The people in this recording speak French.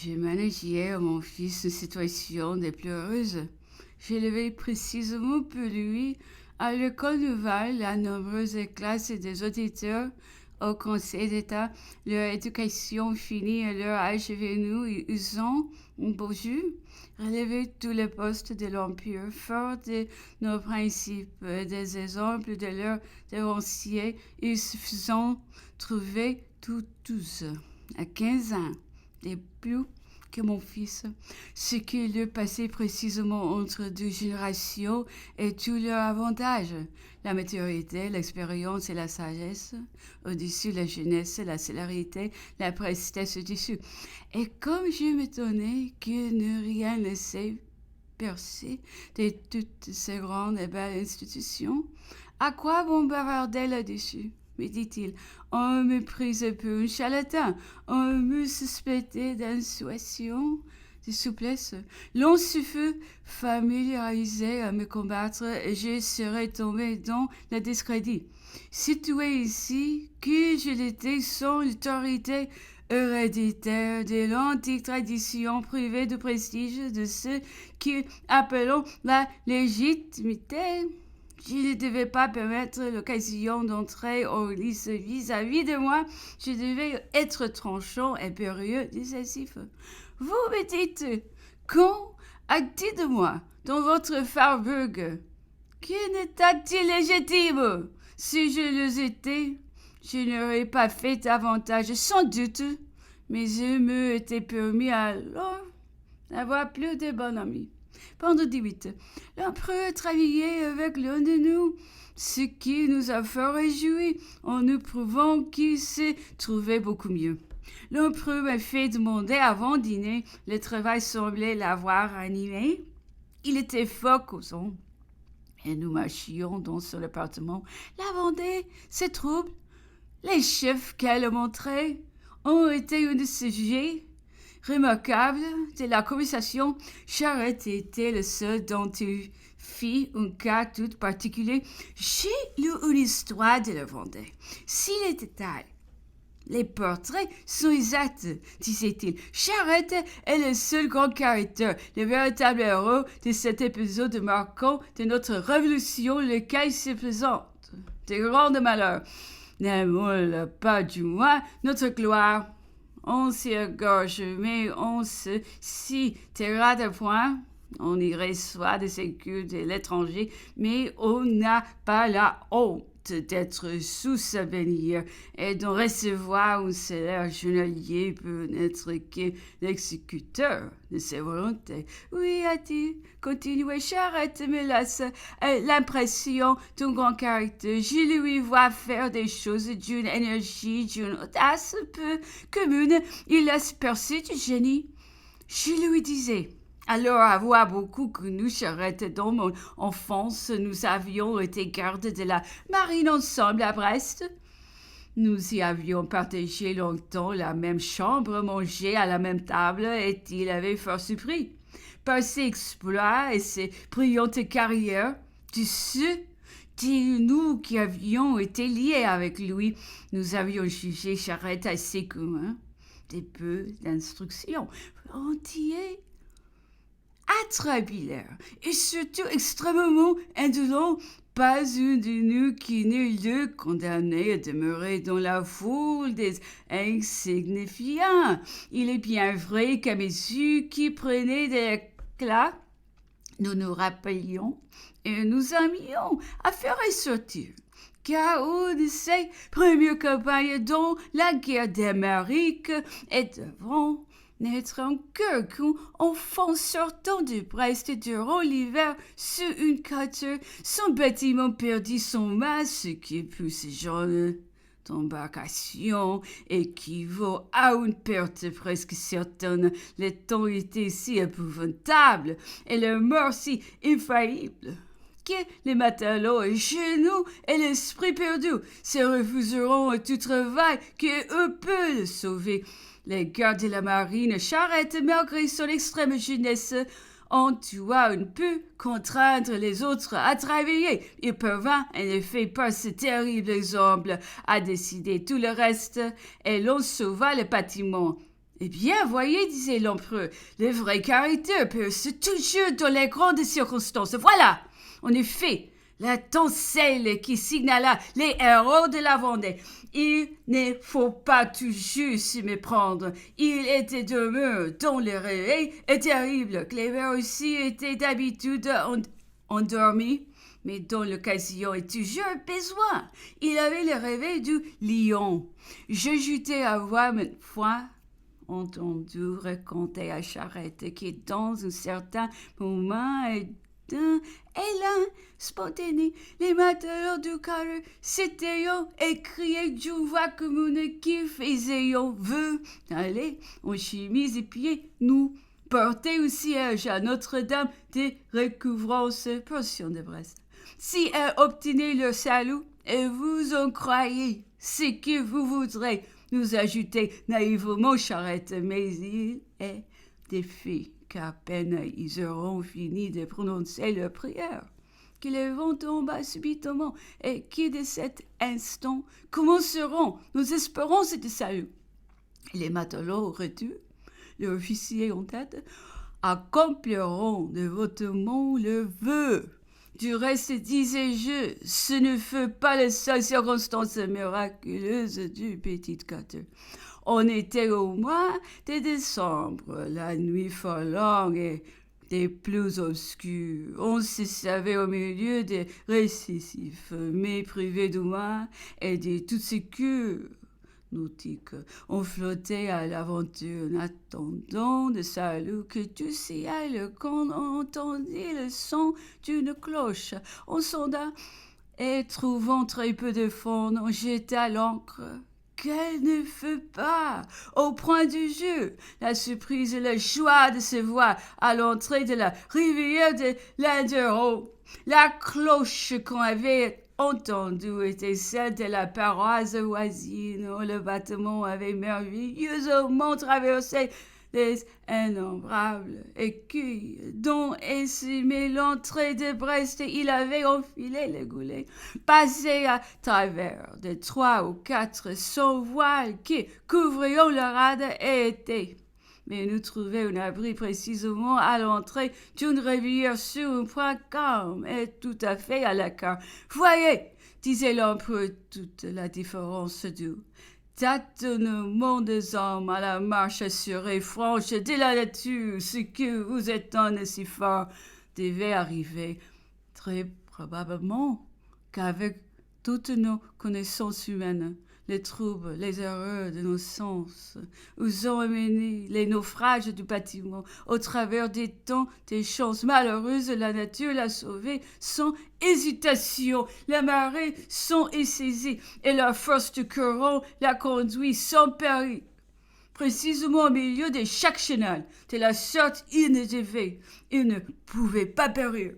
J'ai managé hier à mon fils une situation des plus heureuses. J'ai levé précisément pour lui, à l'école nouvelle, la nombreuse classe des auditeurs au Conseil d'État, leur éducation finie à leur âge venu et usant, un beau jeu, relever tous les postes de l'Empire, fort de nos principes, des exemples de leurs dévanciers et suffisant, trouver tous, à 15 ans des plus que mon fils, ce qui le passait précisément entre deux générations et tous leurs avantages, la maturité, l'expérience et la sagesse, au-dessus la jeunesse, la célérité, la prestesse au-dessus. Et comme je m'étonnais que ne rien ne s'est percé de toutes ces grandes et belles institutions, à quoi bon bavarder là-dessus? Me dit-il, on me prise pour un charlatan, on me suspectait d'insuétion, de souplesse. L'on se fut familiarisé à me combattre et je serais tombé dans le discrédit. Situé ici, que je l'étais sans l'autorité héréditaire de l'antique tradition privée de prestige de ce que appelons la légitimité, je ne devais pas permettre l'occasion d'entrer au lycée vis-à-vis de moi. Je devais être tranchant, impérieux, décisif. Vous me dites, quand a-t-il de moi, dans votre Faubourg, qui n'était-il légitime? Si je le étais, je n'aurais pas fait davantage, sans doute, mais je me était permis alors d'avoir plus de bons amis. Pendant 18, l'empereur travaillait avec l'un de nous, ce qui nous a fort réjouis en nous prouvant qu'il se trouvait beaucoup mieux. L'empereur m'a fait demander avant dîner, le travail semblait l'avoir animé. Il était fort causant. Et nous marchions dans son appartement. La Vendée, ses troubles, les chefs qu'elle montrait ont été un sujet remarquable de la conversation. Charette était le seul dont il fit un cas tout particulier. J'ai lu une histoire de la Vendée. Si les détails, les portraits sont exacts, disait-il. Charette est le seul grand caractère, le véritable héros de cet épisode marquant de notre révolution, lequel se présente. De grands malheurs. N'aimons pas du moins notre gloire. On s'y égorge, mais on se s'y terrade point. On y reçoit des sécures de l'étranger, mais on n'a pas la honte d'être sous sa bannière et d'en recevoir un salaire journalier pour n'être que l'exécuteur de ses volontés. Oui, a-t-il continué, Charette me laisse l'impression d'un grand caractère. Je lui vois faire des choses d'une énergie, d'une audace peu commune. Il laisse percer du génie. Je lui disais, alors, à voir beaucoup que nous, Charette, dans mon enfance, nous avions été gardes de la marine ensemble à Brest. Nous y avions partagé longtemps la même chambre, mangé à la même table, et il avait fort surpris. Par ses exploits et ses brillantes carrières, de ceux de nous qui avions été liés avec lui, nous avions jugé Charette assez commun, des peu d'instruction, entier, atrabilaire et surtout extrêmement indolent. Pas un de nous qui n'eût le condamné à demeurer dans la foule des insignifiants. Il est bien vrai qu'à mesure qui prenait de l'éclat, nous nous rappelions et nous aimions à faire ressortir. Car une de ces premières campagnes dont la guerre d'Amérique est devant naître un cœur qu'un enfant sortant de Brest durant l'hiver sur une côte, son bâtiment perdit son mât, ce qui pour ce genre d'embarcation équivaut à une perte presque certaine. Le temps était si épouvantable et la mort si infaillible que les matelots et genoux et l'esprit perdu se refuseront à tout travail que peut le sauver. Les gardes de la marine, Charette, malgré son extrême jeunesse, ont eu un peu contraindre les autres à travailler. Il parvint, en effet, par ce terrible exemple, à décider tout le reste, et l'on sauva le bâtiment. Eh bien, voyez, disait l'empereur, le vrai caractère se toujours dans les grandes circonstances. Voilà, en effet, la tencelle qui signala les héros de la Vendée. Il ne faut pas toujours s'y méprendre. Il était demeuré dont le réveil est terrible. Cléber aussi était d'habitude endormi, mais dont l'occasion est toujours besoin. Il avait le réveil du lion. Je jutais avoir une fois entendu raconter à Charette qui, dans un certain moment, élan spontané, les matelots du carré s'étaient écriés d'une voix commune qui faisait vœu aller en chemise et pieds nous porter au siège à Notre-Dame des Recouvrance, portion de Brest. Si elle obtenait le salut, et vous en croyez, ce que vous voudrez, nous ajouter naïvement Charette, mais il est des filles qu'à peine ils auront fini de prononcer leur prière, que le vent tomba subitement, et qui de cet instant commenceront nos espérances de salut. Les matelots retenus, l'officier en tête, accompliront devotement le vœu. Du reste, disais-je, ce ne fut pas la seule circonstance miraculeuse du petit gâteau. On était au mois de décembre, la nuit fort longue et des plus obscures. On se savait au milieu des récessifs, mais privé du moins et de toute sécurité nautique. On flottait à l'aventure, en attendant de salut que tout s'y aille quand on entendit le son d'une cloche. On sonda et, trouvant très peu de fond, on jeta l'ancre. Quelle ne fut pas, au point du jeu, la surprise et la joie de se voir à l'entrée de la rivière de l'Indero. La cloche qu'on avait entendue était celle de la paroisse voisine où le bâtiment avait merveilleusement traversé les innombrables écueils dont estimait l'entrée de Brest. Il avait enfilé le goulet, passé à travers de 3 ou 400 voiles qui couvraient le rade et étaient. Mais nous trouvions un abri précisément à l'entrée d'une rivière sur un point calme et tout à fait à l'écart. Voyez, disait l'empereur, toute la différence du tâtonnement des hommes à la marche assurée et franche de la nature. Ce que vous étonnez si fort devait arriver très probablement qu'avec toutes nos connaissances humaines, les troubles, les erreurs de nos sens, nous ont amené les naufrages du bâtiment au travers des temps, des chances malheureuses, la nature l'a sauvé sans hésitation, la marée sans essaiser, et la force du courant l'a conduit sans péril. Précisément au milieu de chaque chenal, de la sorte il ne pouvait pas périr.